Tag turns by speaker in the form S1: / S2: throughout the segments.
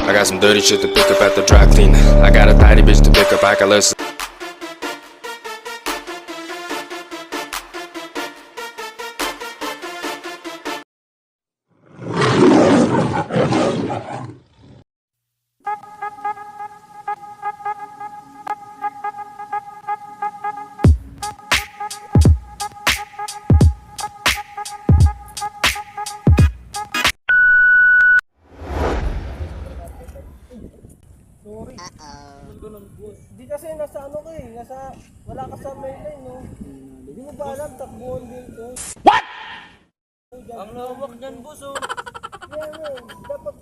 S1: I got some dirty shit to pick up at the dry clean. I got a tidy bitch to pick up, I can listen.
S2: Sorry. Ganun, boss. Di kasi nasa ano ko eh, wala ka sa mainline, no? Hindi mo ba alam, takbuhan din to. What? Ang lawak dyan, boss, oh. Yan, dapat,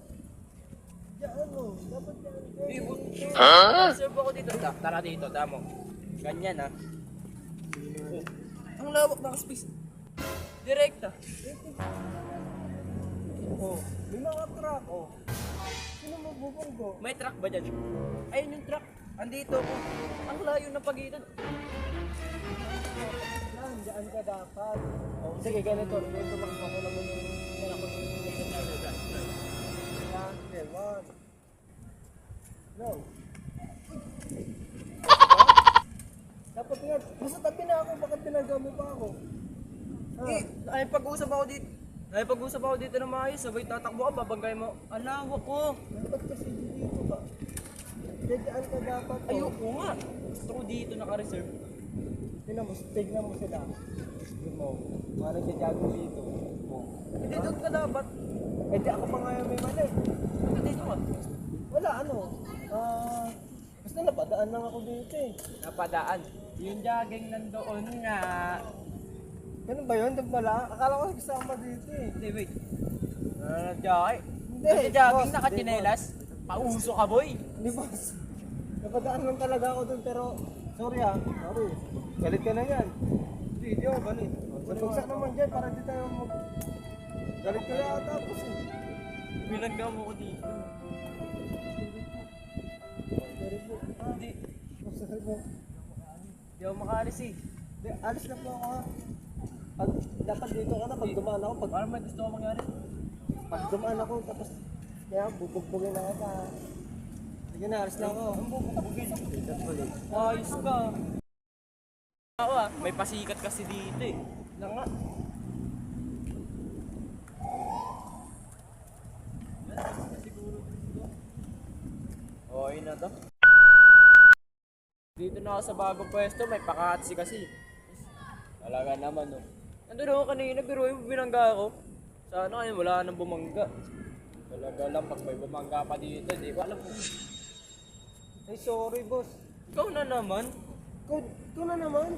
S2: dapat yan.
S3: Hey, boss. Huh? Serve ako dito. Tara dito, tamo. Ganyan, ha. Ang lawak ng space. Direkta.
S2: Oh, may mga truck, oh. Sino magbubong ko?
S3: May truck ba dyan? Ayun yung truck. Andito ko. Ang layo ng pagitan.
S2: Yan, dyan ka dapat. Oh, sige, ganito. Ganito makakako naman yung malakot yung yan, okay, one. No. Dapat nga, basta tabi na ako, bakit pinagamo pa ako?
S3: Ay, pag-usap ako dito. Ay, pag-usap ako dito na maayos. Sabay tatakbo ka, babangay mo. Ang lawak ko.
S2: Dapat kasi dito ba? Dadaan ka dapat. Oh.
S3: Ayoko nga. Gusto ko dito naka-reserve.
S2: Tignan mo sila. Yun mo. Parang jajago dito. Oh.
S3: Hindi doon ka dapat.
S2: Eh di ako pa nga yung may mali.
S3: Bakit dito ka?
S2: Wala ano. Basta napadaan lang ako dito eh.
S3: Napadaan. Yung jogging nandoon nga.
S2: Ganun ba yun? Doon pala? Akala ko kasama dito eh.
S3: Hindi, wait. Jogging?
S2: Hindi.
S3: Naka-jogging,
S2: boss.
S3: naka-chinelas? Pauso ka, boy.
S2: Hindi boss. Napadaan lang talaga ako dun pero sorry ah. Sorry. Galit ka na yan. Hindi ako galit. Sabagsak naman dyan para di tayo mag... Galit ka na tapos eh.
S3: Binangga mo ko dito.
S2: Sorry po.
S3: Hindi.
S2: Sorry po.
S3: Hindi ako makaalis eh.
S2: Hindi, alis na po ako ha. Dapat dito ka na pag dumaan ako.
S3: Parang may gusto ko mangyari.
S2: Pag dumaan ako tapos kaya bubugbugin na kita. Sige na, alis na ako.
S3: Ang bubugin. Ayos ka. Ako ah, may pasikat kasi dito eh. Lang nga. Siguro dito. Okay na to. Dito na ako sa bagong pwesto, may pakatsi kasi. Talaga naman no. Nandun ako kanina, pero yung binangga ako. Sana kayo wala nang bumangga. Talaga lang pag may bumangga pa dito, di ba alam mo.
S2: Ay sorry boss.
S3: Ikaw na naman.
S2: Ikaw na naman.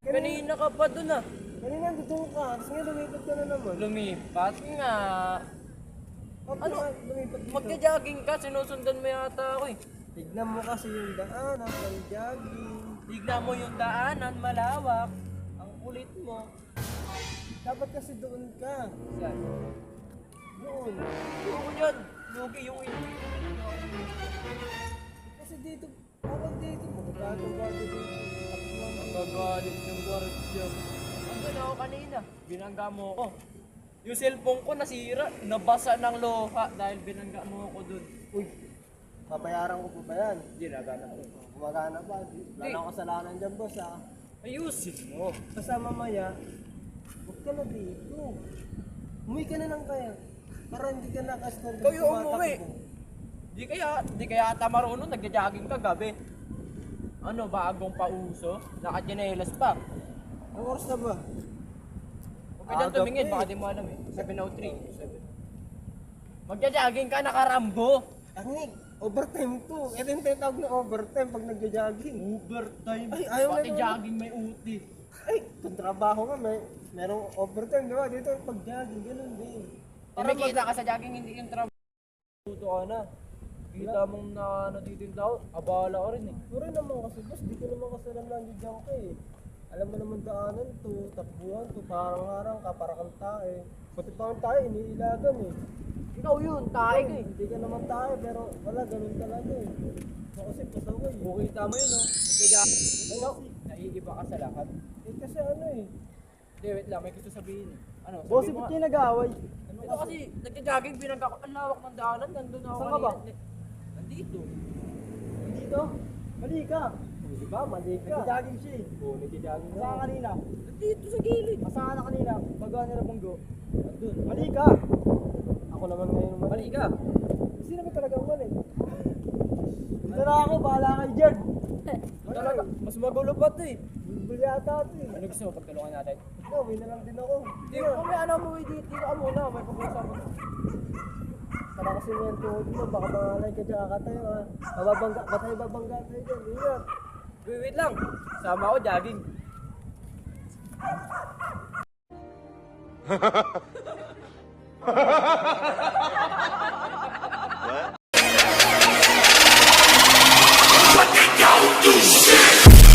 S3: Kanina ka pa dun ah.
S2: Kanina nandun ka. Tapos nga lumipat ka na naman.
S3: Lumipat nga.
S2: Ano? Lumipat dito.
S3: Magja-jogging ka, sinusundan mo yata ako eh.
S2: Tignan mo kasi yung daanan, ang jogging.
S3: Tignan mo yung daanan, malawak. Ang kulit mo.
S2: Dapat kasi doon ka.
S3: Saan?
S2: Doon.
S3: Yung dyan. Lugi yung
S2: Kasi dito, parang dito. Magagawa dito.
S3: Magagalit yung guardia. Andun ako kanina. Binangga mo ako. Yung cellphone ko nasira. Nabasa ng loha dahil binangga mo ako dun.
S2: Uy, papayaran ko po ba yan?
S3: Hindi nagana ko.
S2: Gumagana ba? Wala na akong kasalanan dyan boss ha.
S3: Ayusin mo.
S2: Basta mamaya, huwag ka na dito. Umuwi ka na lang kaya. Para hindi ka nakastorbo.
S3: Ikaw yung umuwi. Di kaya ata marunong nagja-jogging ka gabi. Ano, bagong pauso? Naka-chinelas pa.
S2: Ang oras na ba?
S3: Huwag ka dyan
S2: Agap
S3: tumingin,
S2: eh.
S3: baka di mo alam eh. 7:03. Magja-jogging ka, naka-Rambo.
S2: Angik, overtime to. Ito yung tinatawag na overtime pag nagja-jogging.
S3: Overtime.
S2: Ay, ayaw
S3: Pati
S2: na
S3: jogging may uti.
S2: Ay, kung trabaho ka, merong overtime, di ba? Dito pag jogging, ganun din.
S3: Para kita ka sa jogging, hindi yung trabaho. Tuto ka na. Kita mong natitinda ako, abala ka rin eh.
S2: Puro naman kasi boss, di ko naman kasalan lang yung junk ka eh. Alam mo naman daanan to, takbuhan to, parang harang ka, para kang tae. Pati pang tae, iniilagan eh.
S3: Ikaw yun, tayo ka eh.
S2: Hindi ka naman tae, pero wala, ganun talaga eh. Kasi pasaway.
S3: Okay, tama yun oh. Nagja-jogging. Ikaw, naiiba ka sa lahat.
S2: Eh kasi ano eh.
S3: Hindi, wait lang, may gusto sabihin. Ano,
S2: Boss,
S3: sabihin mo
S2: ba't
S3: nga.
S2: kayo nag-aaway?
S3: Ito kasi, nagja-jogging, binangga ko. Ang lawak ng daanan, nandun ako
S2: Saan ka ba?
S3: kanina. Nandito.
S2: Dito? Mali ka.
S3: Di ba, mali ka.
S2: Nag-jogging siya eh.
S3: Oo, nagja-jogging
S2: Saan ka kanina?
S3: Nandito sa gilid.
S2: Saan ka na kanina? Magawa nila banggo. Andun. Mali ka. Ako naman ngayon mali.
S3: Mali ka.
S2: Sino ba talagang mali? Dito na ako, bahala kayo dyan.
S3: Talaga, mas magulo pa to eh.
S2: Bulbul yata ito eh.
S3: Ano gusto mo, pagtulungan natin?
S2: Ikaw, may na lang din ako.
S3: Hindi mo, may ano mo, dito ka muna, may pag-usap mo.
S2: Para kasi may tuhod mo, baka mangalay ka dyan kakatayo ha. Mababangga, batay babangga tayo dyan. Ingat.
S3: Wait lang. Sama ako, jogging.